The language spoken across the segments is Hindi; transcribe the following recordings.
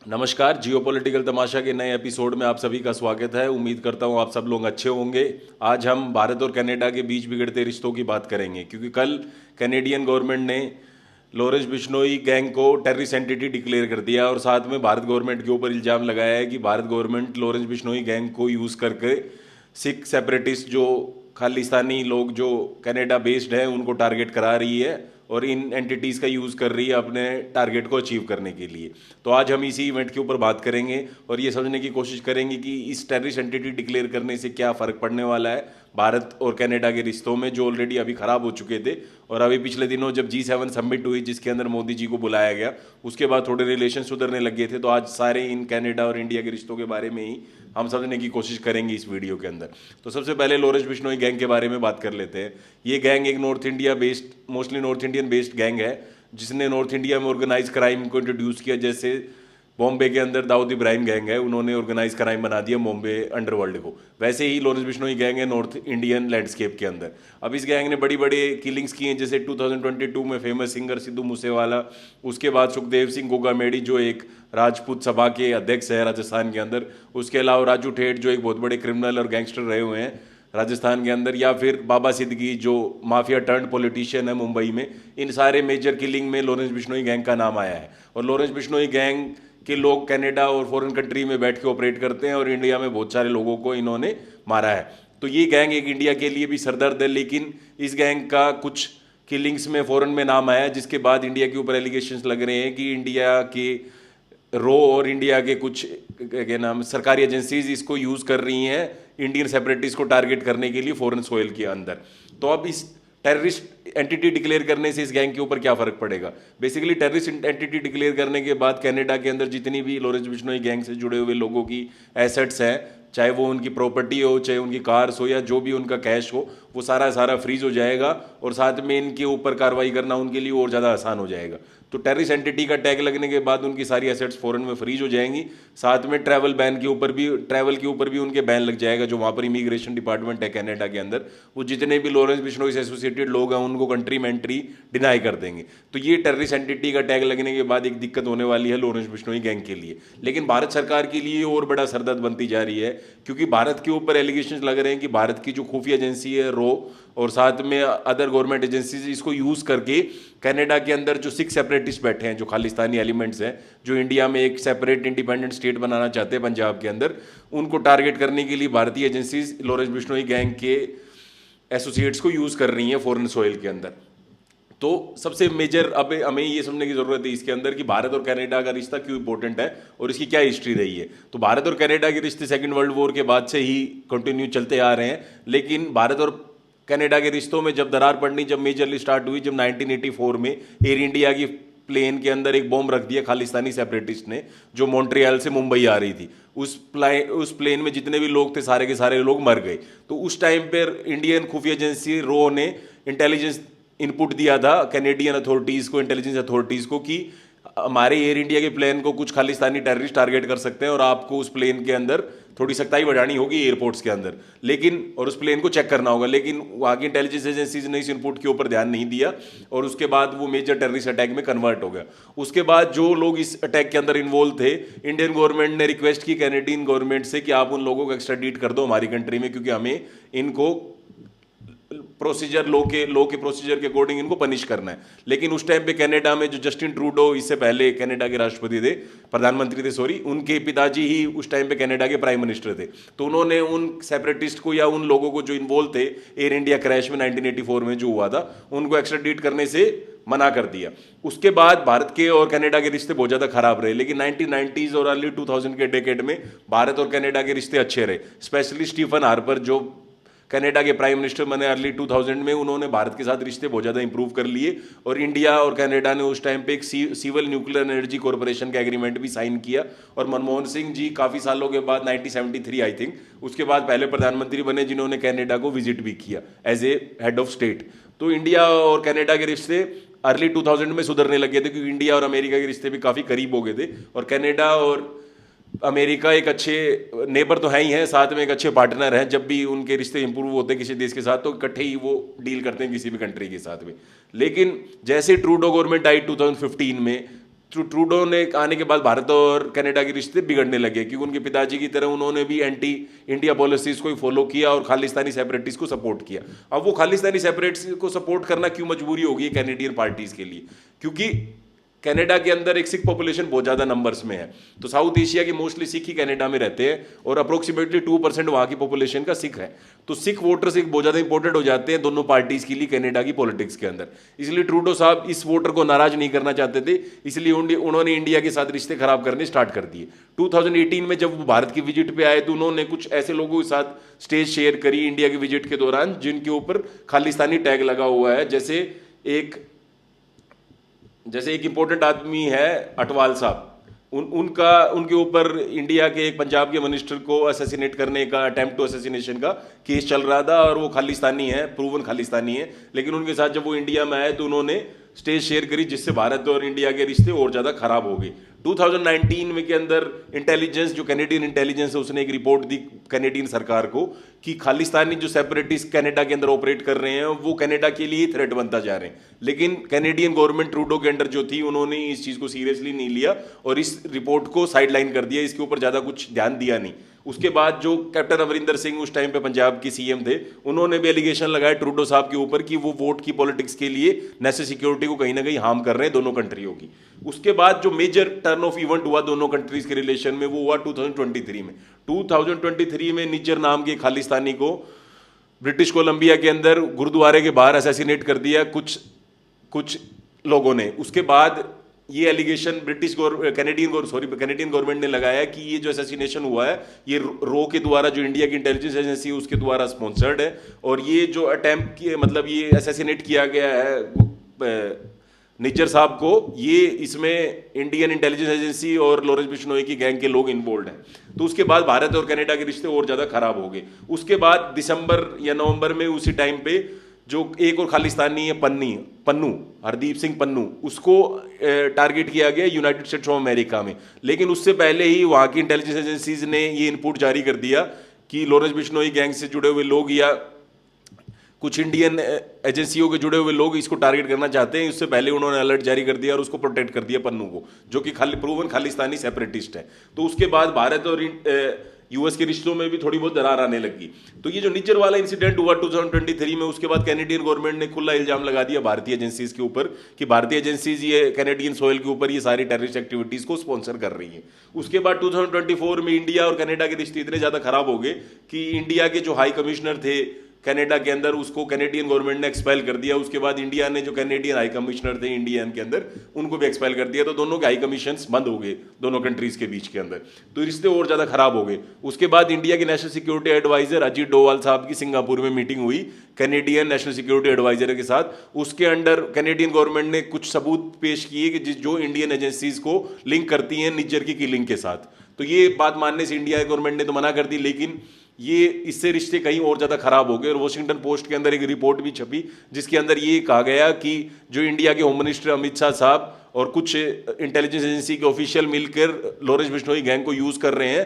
नमस्कार। जियोपॉलिटिकल तमाशा के नए एपिसोड में आप सभी का स्वागत है। उम्मीद करता हूं आप सब लोग अच्छे होंगे। आज हम भारत और कनाडा के बीच बिगड़ते रिश्तों की बात करेंगे, क्योंकि कल कैनेडियन गवर्नमेंट ने लॉरेंस बिश्नोई गैंग को टेररिस्ट एंटिटी डिक्लेयर कर दिया और साथ में भारत गवर्नमेंट के ऊपर इल्ज़ाम लगाया है कि Bharat government Lawrence Bishnoi gang को यूज़ करके सिख सेपरेटिस्ट जो खालिस्तानी लोग जो कनाडा बेस्ड हैं उनको टारगेट करा रही है और इन एंटिटीज़ का यूज़ कर रही है अपने टारगेट को अचीव करने के लिए। तो आज हम इसी इवेंट के ऊपर बात करेंगे और ये समझने की कोशिश करेंगे कि इस टेररिस्ट एंटिटी डिक्लेयर करने से क्या फ़र्क पड़ने वाला है भारत और कनाडा के रिश्तों में, जो ऑलरेडी अभी ख़राब हो चुके थे। और अभी पिछले दिनों जब G7 समिट हुई जिसके अंदर मोदी जी को बुलाया गया, उसके बाद थोड़े रिलेशन सुधरने लग गए थे। तो आज सारे इन कनाडा और इंडिया के रिश्तों के बारे में ही हम समझने की कोशिश करेंगे इस वीडियो के अंदर। तो सबसे पहले लॉरेंस बिश्नोई गैंग के बारे में बात कर लेते हैं। ये गैंग एक north India based, mostly north Indian based gang है, जिसने नॉर्थ इंडिया में ऑर्गेनाइज क्राइम को इंट्रोड्यूस किया। जैसे बॉम्बे के अंदर दाऊद इब्राहिम गैंग है, उन्होंने ऑर्गेनाइज क्राइम बना दिया बॉम्बे अंडरवर्ल्ड को, वैसे ही लॉरेंस बिश्नोई गैंग है नॉर्थ इंडियन लैंडस्केप के अंदर। अब इस गैंग ने बड़ी बड़ी किलिंग्स की हैं, जैसे 2022 में फेमस सिंगर सिद्धू मूसेवाला, उसके बाद सुखदेव सिंह गोगामेडी जो एक राजपूत सभा के अध्यक्ष है राजस्थान के अंदर, उसके अलावा राजू ठेठ जो एक बहुत बड़े क्रिमिनल और गैंगस्टर रहे हुए हैं राजस्थान के अंदर, या फिर बाबा सिद्दीकी जो माफिया टर्न पॉलिटिशियन है मुंबई में। इन सारे मेजर किलिंग में लॉरेंस बिश्नोई गैंग का नाम आया है। और लॉरेंस बिश्नोई गैंग के लोग कनाडा और फॉरेन कंट्री में बैठ के ऑपरेट करते हैं और इंडिया में बहुत सारे लोगों को इन्होंने मारा है। तो ये गैंग एक इंडिया के लिए भी सरदर्द है, लेकिन इस गैंग का कुछ किलिंग्स में फॉरेन में नाम आया, जिसके बाद इंडिया के ऊपर एलिगेशंस लग रहे हैं कि इंडिया के रो और इंडिया के कुछ क्या नाम सरकारी एजेंसीज इसको यूज़ कर रही हैं इंडियन सेपरेटिस्ट को टारगेट करने के लिए फॉरेन सोइल के अंदर। तो अब इस टेररिस्ट एंटिटी डिक्लेयर करने से इस गैंग के ऊपर क्या फर्क पड़ेगा? बेसिकली टेररिस्ट एंटिटी डिक्लेयर करने के बाद कनाडा के अंदर जितनी भी लॉरेंस बिश्नोई गैंग से जुड़े हुए लोगों की एसेट्स हैं, चाहे वो उनकी प्रॉपर्टी हो, चाहे उनकी कार्स हो, या जो भी उनका कैश हो, वो सारा सारा फ्रीज हो जाएगा और साथ में इनके ऊपर कार्रवाई करना उनके लिए और ज़्यादा आसान हो जाएगा। तो टेररिस्ट एंटिटी का टैग लगने के बाद उनकी सारी एसेट्स फॉरेन में फ्रीज हो जाएंगी। साथ में ट्रैवल के ऊपर भी उनके बैन लग जाएगा। जो वहाँ पर इमिग्रेशन डिपार्टमेंट है कनाडा के अंदर, वो जितने भी लॉरेंस बिश्नोई से एसोसिएटेड लोग हैं उनको कंट्री में एंट्री डिनाई कर देंगे। तो ये टेररिस्ट एंटिटी का टैग लगने के बाद एक दिक्कत होने वाली है लॉरेंस बिश्नोई गैंग के लिए। लेकिन भारत सरकार के लिए और बड़ा सरदर्द बनती जा रही है, क्योंकि भारत के ऊपर एलिगेशन लग रहे हैं कि भारत की जो खुफिया एजेंसी है रो और साथ में अदर गवर्नमेंट एजेंसीज इसको यूज़ करके कनाडा के अंदर जो सिख सेपरेटिस्ट बैठे हैं, जो खालिस्तानी एलिमेंट्स हैं, जो इंडिया में एक सेपरेट इंडिपेंडेंट स्टेट बनाना चाहते हैं पंजाब के अंदर, उनको टारगेट करने के लिए भारतीय एजेंसीज लॉरेंस बिश्नोई गैंग के एसोसिएट्स को यूज़ कर रही हैं फॉरेन सॉइल के अंदर। तो सबसे मेजर अब हमें ये समझने की जरूरत है इसके अंदर कि भारत और कनाडा का रिश्ता क्यों इंपॉर्टेंट है और इसकी क्या हिस्ट्री रही है। तो भारत और कनाडा के रिश्ते सेकंड वर्ल्ड वॉर के बाद से ही कंटिन्यू चलते आ रहे हैं, लेकिन भारत और कनाडा के रिश्तों में जब दरार पड़नी जब मेजरली स्टार्ट हुई, जब 1984 में एयर इंडिया की प्लेन के अंदर एक बॉम्ब रख दिया खालिस्तानी सेपरेटिस्ट ने, जो मॉन्ट्रियल से मुंबई आ रही थी। उस प्लेन में जितने भी लोग थे सारे के सारे लोग मर गए। तो उस टाइम पर इंडियन खुफिया एजेंसी रो ने इंटेलिजेंस इनपुट दिया था कैनेडियन अथॉरिटीज़ को, इंटेलिजेंस अथॉरिटीज़ को, कि हमारे एयर इंडिया के प्लेन को कुछ खालिस्तानी टेररिस्ट टारगेट कर सकते हैं और आपको उस प्लेन के अंदर थोड़ी सख्ताई बढ़ानी होगी एयरपोर्ट्स के अंदर, लेकिन और उस प्लेन को चेक करना होगा। लेकिन वहाँ की इंटेलिजेंस एजेंसीज ने इस इनपुट के ऊपर ध्यान नहीं दिया और उसके बाद वो मेजर टेररिस्ट अटैक में कन्वर्ट हो गया। उसके बाद जो लोग इस अटैक के अंदर इन्वॉल्व थे, इंडियन गवर्नमेंट ने रिक्वेस्ट की कैनेडियन गवर्नमेंट से कि आप उन लोगों को एक्स्ट्राडीट कर दो हमारी कंट्री में, क्योंकि हमें इनको प्रोसीजर लो के प्रोसीजर के अकॉर्डिंग इनको पनिश करना है। लेकिन उस टाइम पे कनाडा में जो जस्टिन ट्रूडो, इससे पहले कनाडा के राष्ट्रपति थे, प्रधानमंत्री थे सॉरी, उनके पिताजी ही उस टाइम पे कनाडा के प्राइम मिनिस्टर थे। तो उन्होंने उन सेपरेटिस्ट को या उन लोगों को जो इन्वॉल्व थे एयर इंडिया क्रैश में 1984 में जो हुआ था, उनको एक्स्ट्राडीट करने से मना कर दिया। उसके बाद भारत के और कनाडा के रिश्ते बहुत ज़्यादा खराब रहे, लेकिन 1990s और अर्ली 2000 के डेकेड में भारत और कनाडा के रिश्ते अच्छे रहे। स्पेशली स्टीफन हार्पर जो कनाडा के प्राइम मिनिस्टर बने अर्ली 2000 में, उन्होंने भारत के साथ रिश्ते बहुत ज़्यादा इंप्रूव कर लिए और इंडिया और कनाडा ने उस टाइम पे एक सिविल न्यूक्लियर एनर्जी कॉरपोरेशन का एग्रीमेंट भी साइन किया। और मनमोहन सिंह जी काफ़ी सालों के बाद 1973 आई थिंक उसके बाद पहले प्रधानमंत्री बने जिन्होंने कनाडा को विजिट भी किया as a head of state. तो इंडिया और कनाडा के रिश्ते अर्ली 2000 में सुधरने लगे थे, क्योंकि इंडिया और अमेरिका के रिश्ते भी काफ़ी करीब हो गए थे और कनाडा और अमेरिका एक अच्छे नेबर तो है ही हैं, साथ में एक अच्छे पार्टनर हैं। जब भी उनके रिश्ते इंप्रूव होते हैं किसी देश के साथ तो इकट्ठे ही वो डील करते हैं किसी भी कंट्री के साथ में। लेकिन जैसे ट्रूडो गवर्नमेंट आई 2015 में, ट्रूडो ने आने के बाद भारत और कनाडा के रिश्ते बिगड़ने लगे, क्योंकि उनके पिताजी की तरह उन्होंने भी एंटी इंडिया पॉलिसीज को फॉलो किया और खालिस्तानी सेपरेटिस्ट को सपोर्ट किया। अब वो खालिस्तानी सेपरेटिस्ट को सपोर्ट करना क्यों मजबूरी होगी कैनेडियन पार्टीज के लिए? क्योंकि कनाडा के अंदर एक सिख पॉपुलेशन बहुत ज़्यादा नंबर्स में है, तो साउथ एशिया के मोस्टली सिख ही कनाडा में रहते हैं और अप्रोक्सीमेटली 2% वहाँ की पॉपुलेशन का सिख है। तो सिख वोटर्स एक बहुत ज़्यादा इंपॉर्टेंट हो जाते हैं दोनों पार्टीज के लिए कनाडा की पॉलिटिक्स के अंदर। इसलिए ट्रूडो साहब इस वोटर को नाराज नहीं करना चाहते थे, इसलिए उन्होंने इंडिया के साथ रिश्ते खराब करने स्टार्ट कर दिए। 2018 में जब वो भारत की विजिट पे आए तो उन्होंने कुछ ऐसे लोगों के साथ स्टेज शेयर करी इंडिया की विजिट के दौरान जिनके ऊपर खालिस्तानी टैग लगा हुआ है। जैसे एक इंपॉर्टेंट आदमी है अटवाल साहब, उनके ऊपर इंडिया के एक पंजाब के मिनिस्टर को असैसिनेट करने का, अटेम्प्ट टू असैसिनेशन का केस चल रहा था और वो खालिस्तानी है, प्रूवन खालिस्तानी है। लेकिन उनके साथ जब वो इंडिया में आए तो उन्होंने स्टेज शेयर करी, जिससे भारत और इंडिया के रिश्ते और ज़्यादा खराब हो गए। 2019 में के अंदर इंटेलिजेंस, जो कैनेडियन इंटेलिजेंस है, उसने एक रिपोर्ट दी कैनेडियन सरकार को कि खालिस्तानी जो सेपरेटिस्ट कनाडा के अंदर ऑपरेट कर रहे हैं वो कनाडा के लिए थ्रेट बनता जा रहे हैं। लेकिन कैनेडियन गवर्नमेंट ट्रूडो के अंडर जो थी उन्होंने इस चीज़ को सीरियसली नहीं लिया और इस रिपोर्ट को साइडलाइन कर दिया, इसके ऊपर ज़्यादा कुछ ध्यान दिया नहीं। उसके बाद जो कैप्टन अमरिंदर सिंह उस टाइम पे पंजाब के सीएम थे, उन्होंने भी एलिगेशन लगाया ट्रूडो साहब के ऊपर कि वो वोट की पॉलिटिक्स के लिए नेशनल सिक्योरिटी को कहीं ना कहीं हार्म कर रहे हैं दोनों कंट्रियों की। उसके बाद जो मेजर टर्न ऑफ इवेंट हुआ दोनों कंट्रीज के रिलेशन में, वो हुआ 2023 में। 2023 में निज्जर नाम के खालिस्तानी को ब्रिटिश कोलंबिया के अंदर गुरुद्वारे के बाहर असैसिनेट कर दिया कुछ लोगों ने। उसके बाद ये एलिगेशन कैनेडियन गवर्नमेंट ने लगाया कि ये जो असैसिनेशन हुआ है ये रो के द्वारा, जो इंडिया की इंटेलिजेंस एजेंसी है उसके द्वारा स्पॉन्सर्ड है, और ये जो अटेम्प्ट किए, मतलब ये असैसिनेट किया गया है निज्जर साहब को, ये इसमें इंडियन इंटेलिजेंस एजेंसी और लॉरेंस बिश्नोई की गैंग के लोग इन्वॉल्व हैं। तो उसके बाद भारत और कनाडा के रिश्ते और ज़्यादा खराब हो गए। उसके बाद दिसंबर या नवंबर में उसी टाइम पे जो एक और खालिस्तानी है पन्नू, हरदीप सिंह पन्नू, उसको टारगेट किया गया यूनाइटेड स्टेट्स ऑफ अमेरिका में। लेकिन उससे पहले ही वहाँ की इंटेलिजेंस एजेंसीज ने ये इनपुट जारी कर दिया कि लॉरेंस बिश्नोई गैंग से जुड़े हुए लोग या कुछ इंडियन एजेंसियों के जुड़े हुए लोग इसको टारगेट करना चाहते हैं। उससे पहले उन्होंने अलर्ट जारी कर दिया और उसको प्रोटेक्ट कर दिया पन्नू को, जो कि प्रूवन खालिस्तानी सेपरेटिस्ट है। तो उसके बाद भारत और यूएस के रिश्तों में भी थोड़ी बहुत दरार आने लगी। तो ये जो निज्जर वाला इंसिडेंट हुआ 2023 में, उसके बाद कैनेडियन गवर्नमेंट ने खुला इल्जाम लगा दिया भारतीय एजेंसीज के ऊपर कि भारतीय एजेंसीज ये कैनेडियन सोइल के ऊपर ये सारी टेररिस्ट एक्टिविटीज को स्पॉन्सर कर रही हैं। उसके बाद 2024 में इंडिया और कनाडा के रिश्ते इतने ज़्यादा खराब हो गए कि इंडिया के जो हाई कमिश्नर थे कनाडा के अंदर, उसको कैनेडियन गवर्नमेंट ने एक्सपेल कर दिया। उसके बाद इंडिया ने जो कैनेडियन हाई कमिश्नर थे इंडियन के अंदर, उनको भी एक्सपेल कर दिया। तो दोनों के हाई कमीशंस बंद हो गए दोनों कंट्रीज के बीच के अंदर, तो रिश्ते और ज़्यादा खराब हो गए। उसके बाद इंडिया के national security adviser Ajit Doval साहब की सिंगापुर में मीटिंग हुई कैनेडियन नेशनल सिक्योरिटी एडवाइजर के साथ। उसके अंडर कैनेडियन गवर्नमेंट ने कुछ सबूत पेश किए कि जो इंडियन एजेंसीज को लिंक करती हैं निज्जर की किलिंग के साथ। तो ये बात मानने से इंडिया गवर्नमेंट ने तो मना कर दी, लेकिन ये इससे रिश्ते कहीं और ज़्यादा खराब हो गए। और वॉशिंगटन पोस्ट के अंदर एक रिपोर्ट भी छपी जिसके अंदर ये कहा गया कि जो इंडिया के होम मिनिस्टर अमित शाह साहब और कुछ इंटेलिजेंस एजेंसी के ऑफिशियल मिलकर लॉरेंस बिश्नोई गैंग को यूज़ कर रहे हैं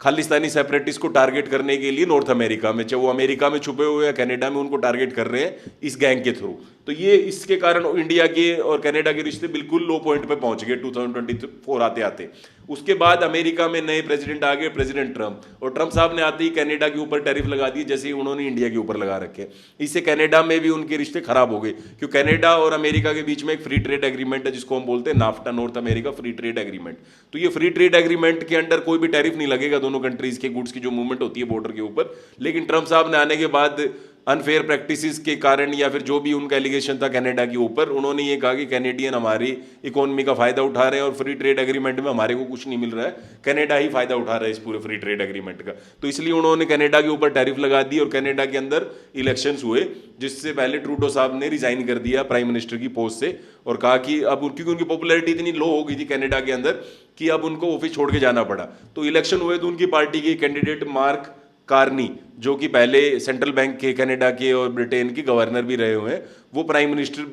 खालिस्तानी सेपरेटिस्ट को टारगेट करने के लिए नॉर्थ अमेरिका में, चाहे वो अमेरिका में छुपे हुए या कनाडा में, उनको टारगेट कर रहे हैं इस गैंग के थ्रू। तो ये इसके कारण इंडिया के और कनाडा के रिश्ते बिल्कुल लो पॉइंट पे पहुंच गए 2024 आते आते। उसके बाद अमेरिका में नए प्रेसिडेंट आ गए, प्रेसिडेंट ट्रंप, और ट्रंप साहब ने आते ही कनाडा के ऊपर टैरिफ लगा दिए जैसे ही उन्होंने इंडिया के ऊपर लगा रखे। इससे कनाडा में भी उनके रिश्ते खराब हो गए, क्योंकि कनाडा और अमेरिका के बीच में एक फ्री ट्रेड एग्रीमेंट है जिसको हम बोलते हैं NAFTA, north America free trade agreement. तो ये फ्री ट्रेड एग्रीमेंट के अंडर कोई भी टैरिफ नहीं लगेगा दोनों कंट्रीज के गुड्स की जो मूवमेंट होती है बॉर्डर के ऊपर। लेकिन ट्रंप साहब ने आने के बाद अनफेयर प्रैक्टिसेस के कारण या फिर जो भी उनका एलिगेशन था कनाडा के ऊपर, उन्होंने ये कहा कि कैनेडियन हमारी इकोनॉमी का फायदा उठा रहे हैं और फ्री ट्रेड एग्रीमेंट में हमारे को कुछ नहीं मिल रहा है, कनाडा ही फायदा उठा रहा है इस पूरे फ्री ट्रेड एग्रीमेंट का। तो इसलिए उन्होंने कनाडा के ऊपर टैरिफ लगा दी और कनाडा के अंदर इलेक्शंस हुए, जिससे पहले ट्रूडो साहब ने रिजाइन कर दिया प्राइम मिनिस्टर की पोस्ट से और कहा कि अब क्योंकि उनकी पॉपुलैरिटी इतनी लो हो गई थी कनाडा के अंदर कि अब उनको ऑफिस छोड़ के जाना पड़ा। तो इलेक्शन हुए तो उनकी पार्टी के कैंडिडेट मार्क कार्नी, जो कि पहले सेंट्रल बैंक के कनाडा के और ब्रिटेन के गवर्नर भी रहे हुए हैं, वो प्राइम मिनिस्टर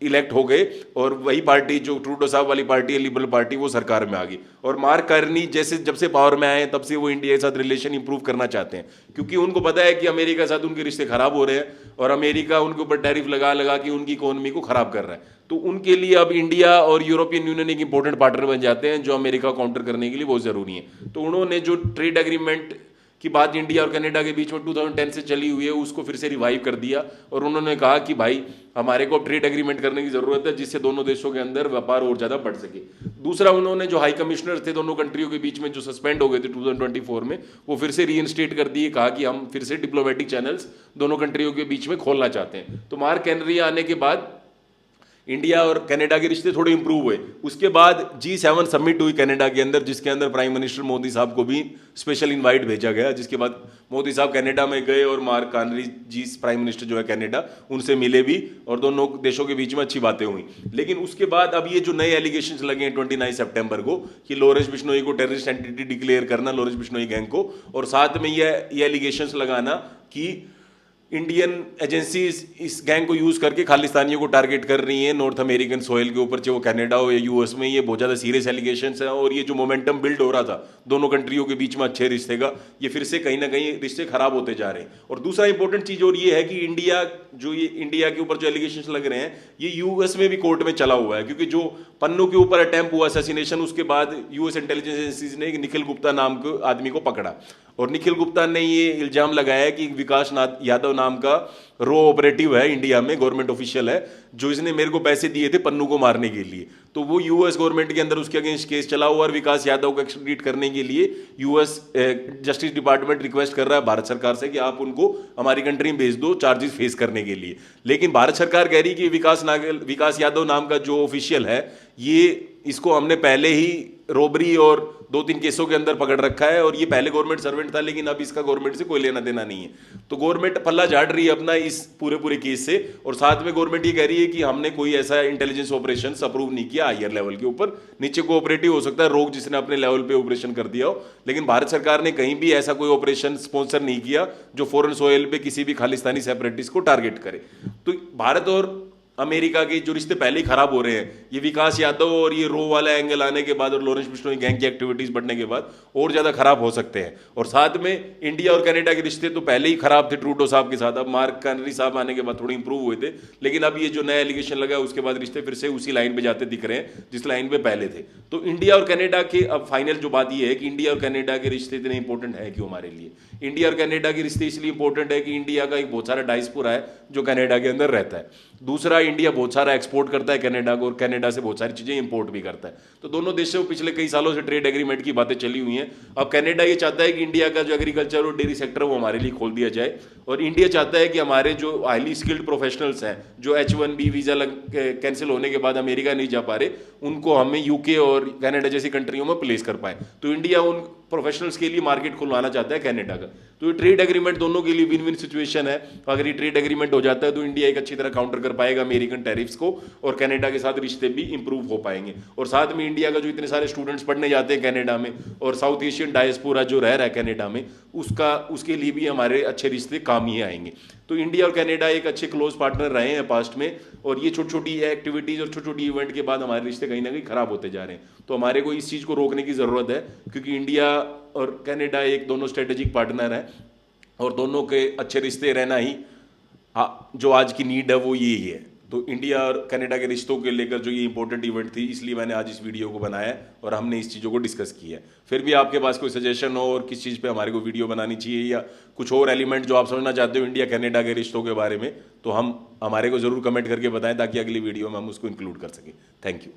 इलेक्ट हो गए और वही पार्टी जो ट्रूडो साहब वाली पार्टी है, लिबरल पार्टी, वो सरकार में आ गई। और मार्क कार्नी जैसे जब से पावर में आए तब से वो इंडिया के साथ रिलेशन इंप्रूव करना चाहते हैं, क्योंकि उनको पता है कि अमेरिका के साथ उनके रिश्ते खराब हो रहे हैं और अमेरिका उनके ऊपर टैरिफ लगा लगा के उनकी इकोनॉमी को खराब कर रहा है। तो उनके लिए अब इंडिया और यूरोपियन यूनियन एक इंपॉर्टेंट पार्टनर बन जाते हैं, जो अमेरिका काउंटर करने के लिए बहुत ज़रूरी है। तो उन्होंने जो ट्रेड एग्रीमेंट की बात इंडिया और कनाडा के बीच में 2010 से चली हुई है उसको फिर से रिवाइव कर दिया, और उन्होंने कहा कि भाई हमारे को ट्रेड एग्रीमेंट करने की ज़रूरत है जिससे दोनों देशों के अंदर व्यापार और ज़्यादा बढ़ सके। दूसरा, उन्होंने जो हाई कमिश्नर थे दोनों कंट्रियों के बीच में जो सस्पेंड हो गए थे 2024 में, वो फिर से रीइंस्टेट कर दिए, कहा कि हम फिर से डिप्लोमेटिक चैनल्स दोनों कंट्रियों के बीच में खोलना चाहते हैं। तो मार्क कैनरी आने के बाद इंडिया और कनाडा के रिश्ते थोड़े इंप्रूव हुए। उसके बाद G7 समिट हुई कनाडा के अंदर, जिसके अंदर प्राइम मिनिस्टर मोदी साहब को भी स्पेशल इनवाइट भेजा गया, जिसके बाद मोदी साहब कनाडा में गए और मार्क कार्नी जी प्राइम मिनिस्टर जो है कनाडा, उनसे मिले भी और दोनों देशों के बीच में अच्छी बातें हुई। लेकिन उसके बाद अब ये जो नए एलिगेशंस लगे हैं 29 सितंबर को कि लॉरेंस बिश्नोई को टेररिस्ट एंटिटी डिक्लेयर करना, लॉरेंस बिश्नोई गैंग को, और साथ में ये एलिगेशंस लगाना कि इंडियन एजेंसीज इस गैंग को यूज करके खालिस्तानियों को टारगेट कर रही हैं नॉर्थ अमेरिकन सोइल के ऊपर, चाहे वो कनाडा हो या यूएस में। ये बहुत ज़्यादा सीरियस एलिगेशंस हैं, और ये जो मोमेंटम बिल्ड हो रहा था दोनों कंट्रियों के बीच में अच्छे रिश्ते का, ये फिर से कहीं ना कहीं रिश्ते खराब होते जा रहे हैं। और दूसरा इंपॉर्टेंट चीज़ और ये है कि इंडिया के ऊपर जो एलिगेशंस लग रहे हैं ये यूएस में भी कोर्ट में चला हुआ है, क्योंकि जो पन्नू के ऊपर अटेम्प्ट हुआ असैसिनेशन, उसके बाद यूएस इंटेलिजेंस एजेंसीज ने निखिल गुप्ता नाम के आदमी को पकड़ा, और निखिल गुप्ता ने ये इल्जाम लगाया कि विकास यादव नाम का रो ऑपरेटिव है इंडिया में, गवर्नमेंट ऑफिशियल है, जो इसने मेरे को पैसे दिए थे पन्नू को मारने के लिए। तो वो यूएस गवर्नमेंट के अंदर उसके अगेंस्ट केस चला हुआ, और विकास यादव को एक्सट्राडिट करने के लिए यूएस जस्टिस डिपार्टमेंट रिक्वेस्ट कर रहा है भारत सरकार से कि आप उनको हमारी कंट्री में भेज दो चार्जेस फेस करने के लिए। लेकिन भारत सरकार कह रही कि विकास यादव नाम का जो ऑफिशियल है, ये इसको हमने पहले ही रोबरी और 2-3 केसों के अंदर पकड़ रखा है, और ये पहले गवर्नमेंट सर्वेंट था, लेकिन अब इसका गवर्नमेंट से कोई लेना देना नहीं है। तो गवर्नमेंट पल्ला झाड़ रही है अपना इस पूरे केस से, और साथ में गवर्नमेंट ये कह रही है कि हमने कोई ऐसा इंटेलिजेंस ऑपरेशन अप्रूव नहीं किया हायर लेवल के ऊपर। नीचे कोऑपरेटिव हो सकता है रोग जिसने अपने लेवल पे ऑपरेशन कर दिया हो, लेकिन भारत सरकार ने कहीं भी ऐसा कोई ऑपरेशन स्पॉन्सर नहीं किया जो फॉरेन सोयल पे किसी भी खालिस्तानी सेपरेटिस्ट को टारगेट करे। तो भारत और अमेरिका के जो रिश्ते पहले ही खराब हो रहे हैं, ये विकास यादव और ये रो वाला एंगल आने के बाद और लॉरेंस बिश्नोई गैंग की एक्टिविटीज बढ़ने के बाद और ज्यादा खराब हो सकते हैं। और साथ में इंडिया और कनाडा के रिश्ते तो पहले ही खराब थे ट्रूडो साहब के साथ, अब मार्क कार्नी साहब आने के बाद थोड़े इंप्रूव हुए थे, लेकिन अब ये जो नया एलिगेशन लगा उसके बाद रिश्ते फिर से उसी लाइन पे जाते दिख रहे हैं जिस लाइन पे पहले थे। तो इंडिया और कनाडा के अब फाइनल जो बात ये है कि इंडिया और कनाडा के रिश्ते इतने इंपॉर्टेंट है क्यों हमारे लिए। इंडिया और कनाडा के रिश्ते इसलिए इंपॉर्टेंट है कि इंडिया का एक बहुत सारा डायस्पोरा है जो कनाडा के अंदर रहता है। दूसरा, इंडिया बहुत सारा एक्सपोर्ट करता है कनाडा को, और कनाडा से बहुत सारी चीजें इंपोर्ट भी करता है। तो दोनों देशों पिछले कई सालों से ट्रेड एग्रीमेंट की बातें चली हुई हैं। अब कनाडा ये चाहता है कि इंडिया का जो एग्रीकल्चर और डेयरी सेक्टर है वो हमारे लिए खोल दिया जाए, और इंडिया चाहता है कि हमारे जो हाईली स्किल्ड प्रोफेशनल्स हैं जो H1B वीजा कैंसिल होने के बाद अमेरिका नहीं जा पा रहे, उनको हमें यूके और कनाडा जैसी कंट्रियों में प्लेस कर पाए। तो इंडिया उन प्रोफेशनल्स के लिए मार्केट खुलवाना चाहता है कनाडा का। तो ये ट्रेड एग्रीमेंट दोनों के लिए विन विन सिचुएशन है। अगर ये ट्रेड एग्रीमेंट हो जाता है तो इंडिया एक अच्छी तरह काउंटर कर पाएगा अमेरिकन टैरिफ्स को, और कनाडा के साथ रिश्ते भी इंप्रूव हो पाएंगे। और साथ में इंडिया का जो इतने सारे स्टूडेंट्स पढ़ने जाते हैं कनाडा में, और साउथ एशियन डायस्पोरा जो रह रहा है कनाडा में, उसके लिए भी हमारे अच्छे रिश्ते काम ही आएंगे। तो इंडिया और कनाडा एक अच्छे क्लोज पार्टनर रहे हैं पास्ट में, और ये छोटी छोटी एक्टिविटीज़ और छोटी छोटी इवेंट के बाद हमारे रिश्ते कहीं ना कहीं खराब होते जा रहे हैं। तो हमारे को इस चीज़ को रोकने की ज़रूरत है, क्योंकि इंडिया और कनाडा एक दोनों स्ट्रेटेजिक पार्टनर हैं, और दोनों के अच्छे रिश्ते रहना ही जो आज की नीड है वो यही है। तो इंडिया और कनाडा के रिश्तों के लेकर जो ये इंपॉर्टेंट इवेंट थी, इसलिए मैंने आज इस वीडियो को बनाया और हमने इस चीज़ों को डिस्कस किया है। फिर भी आपके पास कोई सजेशन हो और किस चीज़ पे हमारे को वीडियो बनानी चाहिए, या कुछ और एलिमेंट जो आप समझना चाहते हो इंडिया कनाडा के रिश्तों के बारे में, तो हमारे को ज़रूर कमेंट करके बताएं, ताकि अगली वीडियो में हम उसको इंक्लूड कर सकें। Thank you.